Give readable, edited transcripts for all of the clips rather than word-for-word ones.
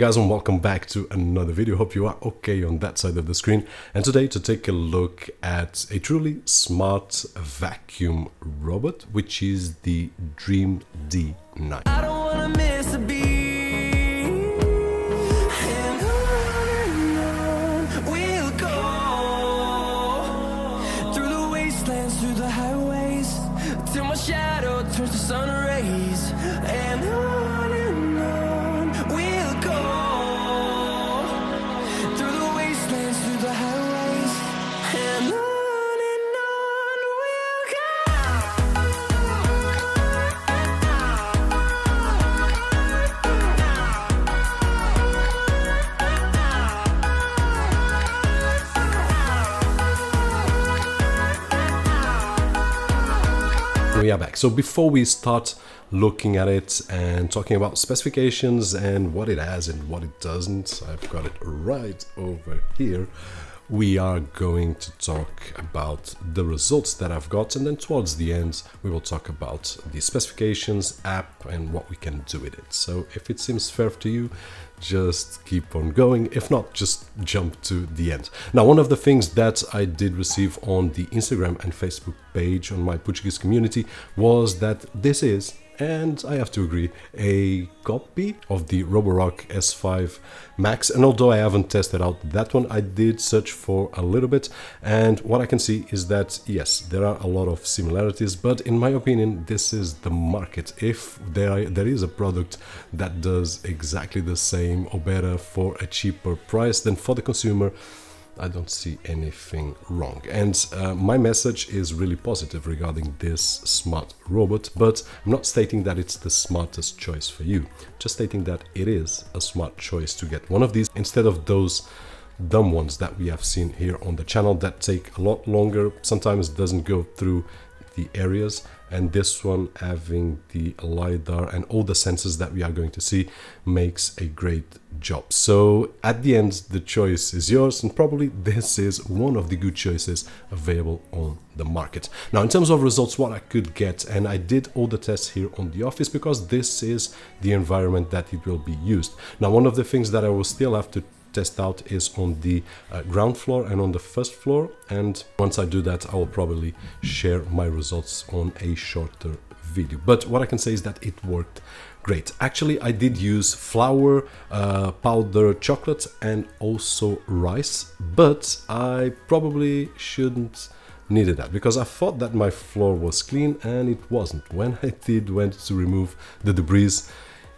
Guys, and welcome back to another video. Hope you are okay on that side of the screen. And today to take a look at a truly smart vacuum robot, which is the Dreame D9. I don't wanna miss a beat. And on we'll go through the wastelands, through the highways, till my shadow turns to sun rays. And on we'll go through the wastelands, through the highways, and on we'll We are back. So before we start looking at it and talking about specifications and what it has and what it doesn't, I've got it right over here. We are going to talk about the results that I've got, and then towards the end we will talk about the specifications, app, and what we can do with it. So if it seems fair to you, just keep on going. If not, just jump to the end. Now, one of the things that I did receive on the Instagram and Facebook page on my Portuguese community was that this is, and I have to agree, a copy of the Roborock S5 Max. And although I haven't tested out that one, I did search for a little bit, and what I can see is that yes, there are a lot of similarities, but in my opinion, this is the market. If there is a product that does exactly the same or better for a cheaper price, then for the consumer, I don't see anything wrong. And my message is really positive regarding this smart robot, but I'm not stating that it's the smartest choice for you, just stating that it is a smart choice to get one of these instead of those dumb ones that we have seen here on the channel that take a lot longer, sometimes doesn't go through the areas, and this one, having the LiDAR and all the sensors that we are going to see, makes a great job. So at the end, the choice is yours, and probably this is one of the good choices available on the market. Now, in terms of results, what I could get, and I did all the tests here on the office because this is the environment that it will be used. Now, one of the things that I will still have to test out is on the ground floor and on the first floor, and once I do that, I will probably share my results on a shorter video. But what I can say is that it worked great. Actually, I did use flour, powder chocolate, and also rice, but I probably shouldn't needed that because I thought that my floor was clean and it wasn't. When I went to remove the debris,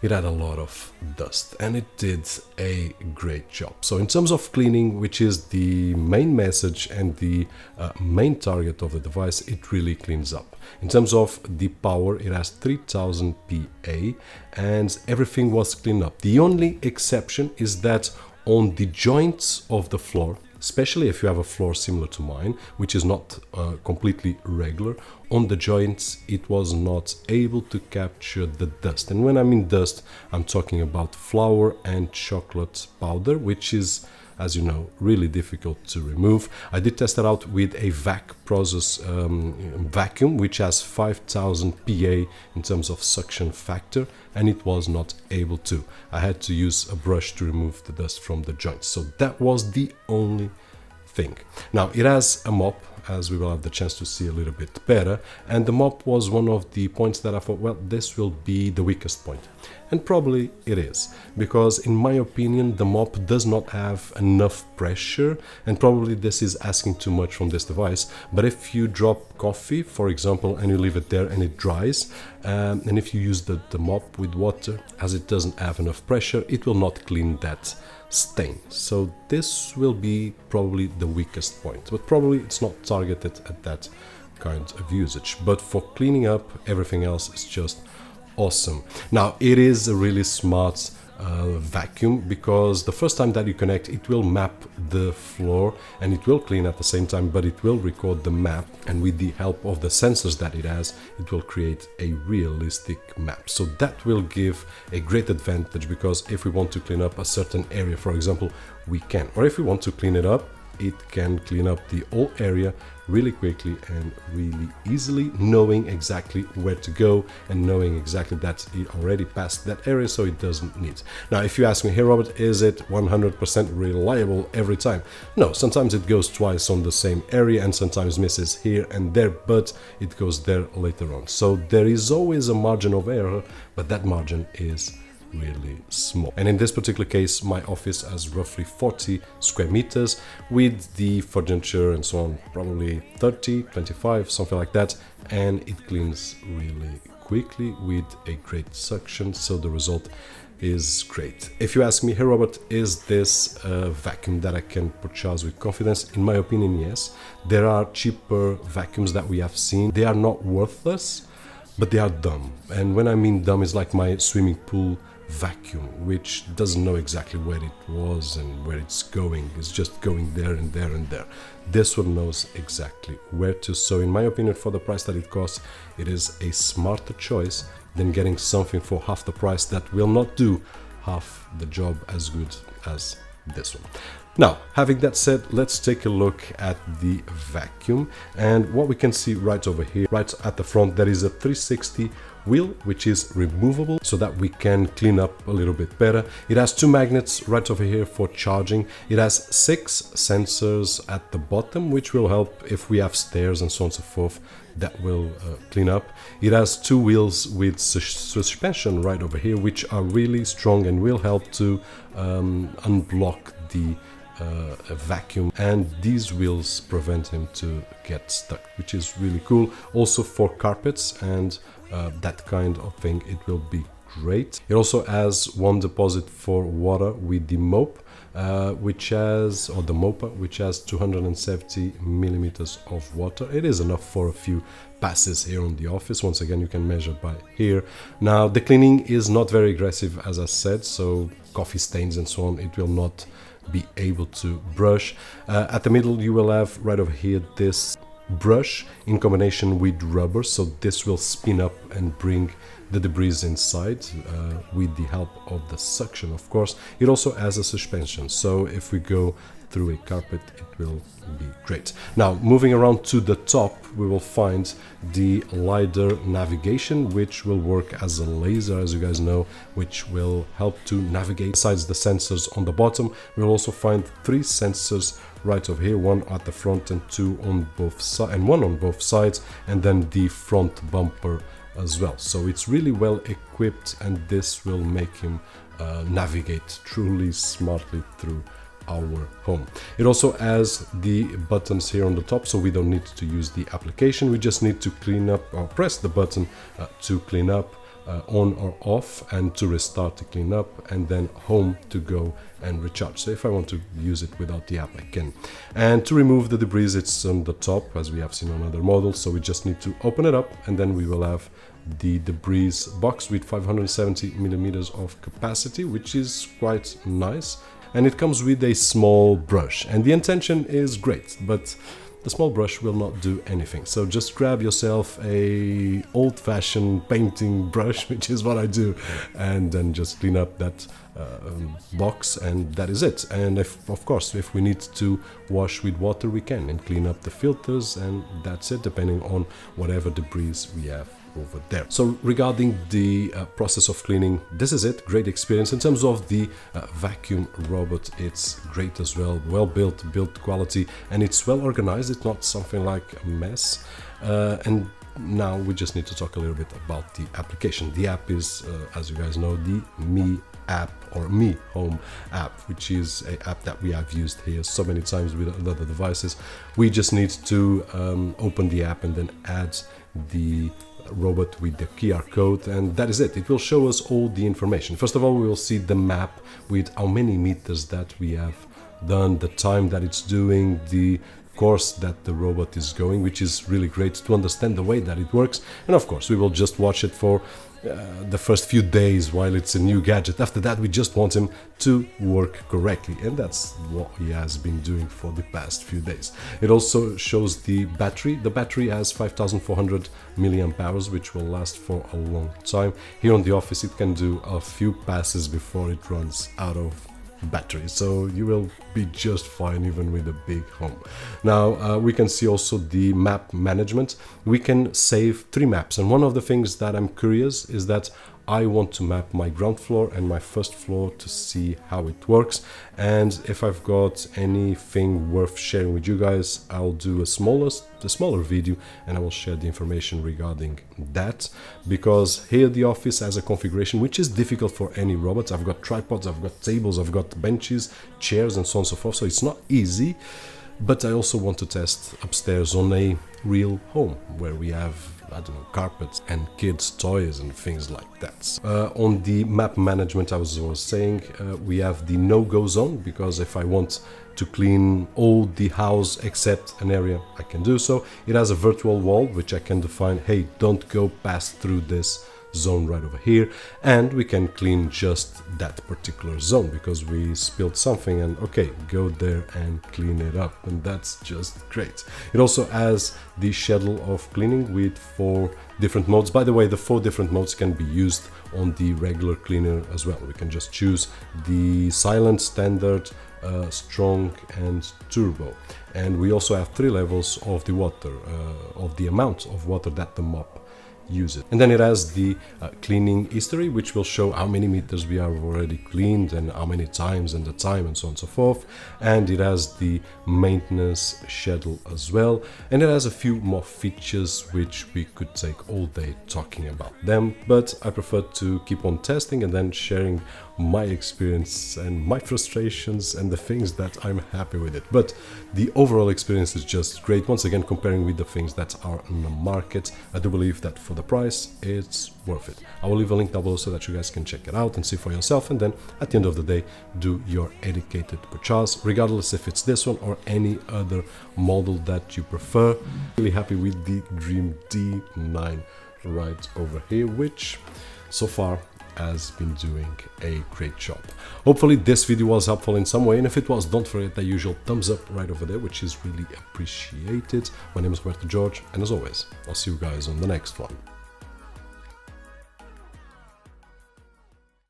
it had a lot of dust, and it did a great job. So in terms of cleaning, which is the main message and the main target of the device, it really cleans up. In terms of the power, it has 3000 PA and everything was cleaned up. The only exception is that on the joints of the floor, especially if you have a floor similar to mine, which is not completely regular, on the joints it was not able to capture the dust. And when I mean dust, I'm talking about flour and chocolate powder, which is, as you know, really difficult to remove. I did test it out with a vac process vacuum, which has 5000 PA in terms of suction factor, and it was not able to. I had to use a brush to remove the dust from the joints. So that was the only thing. Now, it has a mop, as we will have the chance to see a little bit better, and the mop was one of the points that I thought, well, this will be the weakest point. And probably it is, because in my opinion, the mop does not have enough pressure, and probably this is asking too much from this device. But if you drop coffee, for example, and you leave it there and it dries, and if you use the mop with water, as it doesn't have enough pressure, it will not clean that stain. So this will be probably the weakest point, but probably it's not targeted at that kind of usage. But for cleaning up, everything else is just awesome. Now, it is a really smart vacuum, because the first time that you connect, it will map the floor and it will clean at the same time, but it will record the map, and with the help of the sensors that it has, it will create a realistic map. So that will give a great advantage, because if we want to clean up a certain area, for example, we can, or if we want to clean it up, it can clean up the whole area really quickly and really easily, knowing exactly where to go and knowing exactly that it already passed that area, so it doesn't need. Now, if you ask me, hey Robert, is it 100% reliable every time? No, sometimes it goes twice on the same area and sometimes misses here and there, but it goes there later on. So there is always a margin of error, but that margin is really small. And in this particular case, my office has roughly 40 square meters with the furniture and so on, probably 30, 25, something like that, and it cleans really quickly with a great suction, so the result is great. If you ask me, hey Robert, is this a vacuum that I can purchase with confidence? In my opinion, yes. There are cheaper vacuums that we have seen. They are not worthless, but they are dumb. And when I mean dumb, it's like my swimming pool vacuum, which doesn't know exactly where it was and where it's going. It's just going there and there and there. This one knows exactly where to. So in my opinion, for the price that it costs, it is a smarter choice than getting something for half the price that will not do half the job as good as this one. Now, having that said, let's take a look at the vacuum, and what we can see right over here, right at the front, there is a 360 wheel which is removable so that we can clean up a little bit better. It has two magnets right over here for charging. It has 6 sensors at the bottom, which will help if we have stairs and so on and so forth. That will clean up. It has 2 wheels with suspension right over here, which are really strong and will help to unblock the vacuum, and these wheels prevent him to get stuck, which is really cool. Also for carpets and that kind of thing, it will be great. It also has one deposit for water with the mope, which has, or the mopa, which has 270 millimeters of water. It is enough for a few passes here on the office. Once again, you can measure by here. Now, the cleaning is not very aggressive, as I said, so coffee stains and so on, it will not be able to brush. At the middle, you will have right over here this brush in combination with rubber, so this will spin up and bring the debris inside with the help of the suction, of course. It also has a suspension, so if we go through a carpet, it will be great. Now, moving around to the top, we will find the LiDAR navigation, which will work as a laser, as you guys know, which will help to navigate. Besides the sensors on the bottom, we'll also find 3 sensors right over here, one at the front and 2 on both sides, and 1 on both sides, and then the front bumper as well. So it's really well equipped, and this will make him navigate truly smartly through our home. It also has the buttons here on the top, so we don't need to use the application. We just need to clean up, or press the button to clean up, on or off, and to restart to clean up, and then home to go and recharge. So if I want to use it without the app, I can. And to remove the debris, it's on the top, as we have seen on other models. So we just need to open it up, and then we will have the debris box with 570 millimeters of capacity, which is quite nice. And it comes with a small brush, and the intention is great, but the small brush will not do anything. So just grab yourself a old-fashioned painting brush, which is what I do, and then just clean up that box, and that is it. And of course, if we need to wash with water, we can, and clean up the filters, and that's it, depending on whatever debris we have over there. So regarding the process of cleaning, this is it. Great experience. In terms of the vacuum robot, it's great as well. Well built, build quality, and it's well organized. It's not something like a mess. And now we just need to talk a little bit about the application. The app is, as you guys know, the Me app, or Me Home app, which is an app that we have used here so many times with other devices. We just need to open the app and then add the robot with the QR code, and that is it. It will show us all the information. First of all, we will see the map with how many meters that we have done, the time that it's doing, the course that the robot is going, which is really great to understand the way that it works. And of course, we will just watch it for the first few days while it's a new gadget. After that, we just want him to work correctly, and that's what he has been doing for the past few days. It also shows the battery. The battery has 5,400 milliamp hours, which will last for a long time. Here on the office, it can do a few passes before it runs out of battery, so you will be just fine even with a big home. Now we can see also the map management. We can save 3 maps, and one of the things that I'm curious is that I want to map my ground floor and my first floor to see how it works, and if I've got anything worth sharing with you guys, I'll do a smaller video and I will share the information regarding that, because here the office has a configuration which is difficult for any robot. I've got tripods, I've got tables, I've got benches, chairs and so on and so forth, so it's not easy. But I also want to test upstairs on a real home where we have, I don't know, carpets and kids' toys and things like that. On the map management, I was saying, we have the no-go zone, because if I want to clean all the house except an area, I can do so. It has a virtual wall which I can define, hey, don't go past through this zone right over here, and we can clean just that particular zone because we spilled something, and okay, go there and clean it up, and that's just great. It also has the schedule of cleaning with 4 different modes. By the way, the 4 different modes can be used on the regular cleaner as well. We can just choose the silent, standard, strong and turbo, and we also have 3 levels of the water, of the amount of water that the mop use it. And then it has the cleaning history, which will show how many meters we have already cleaned and how many times and the time and so on and so forth. And it has the maintenance schedule as well, and it has a few more features which we could take all day talking about them, but I prefer to keep on testing and then sharing my experience and my frustrations and the things that I'm happy with it. But the overall experience is just great. Once again, comparing with the things that are on the market, I do believe that for the price it's worth it. I will leave a link down below so that you guys can check it out and see for yourself, and then at the end of the day do your educated purchase, regardless if it's this one or any other model that you prefer. Really happy with the Dreame D9 right over here, which so far has been doing a great job. Hopefully this video was helpful in some way, and if it was, don't forget the usual thumbs up right over there, which is really appreciated. My name is Roberto, and as always, I'll see you guys on the next one.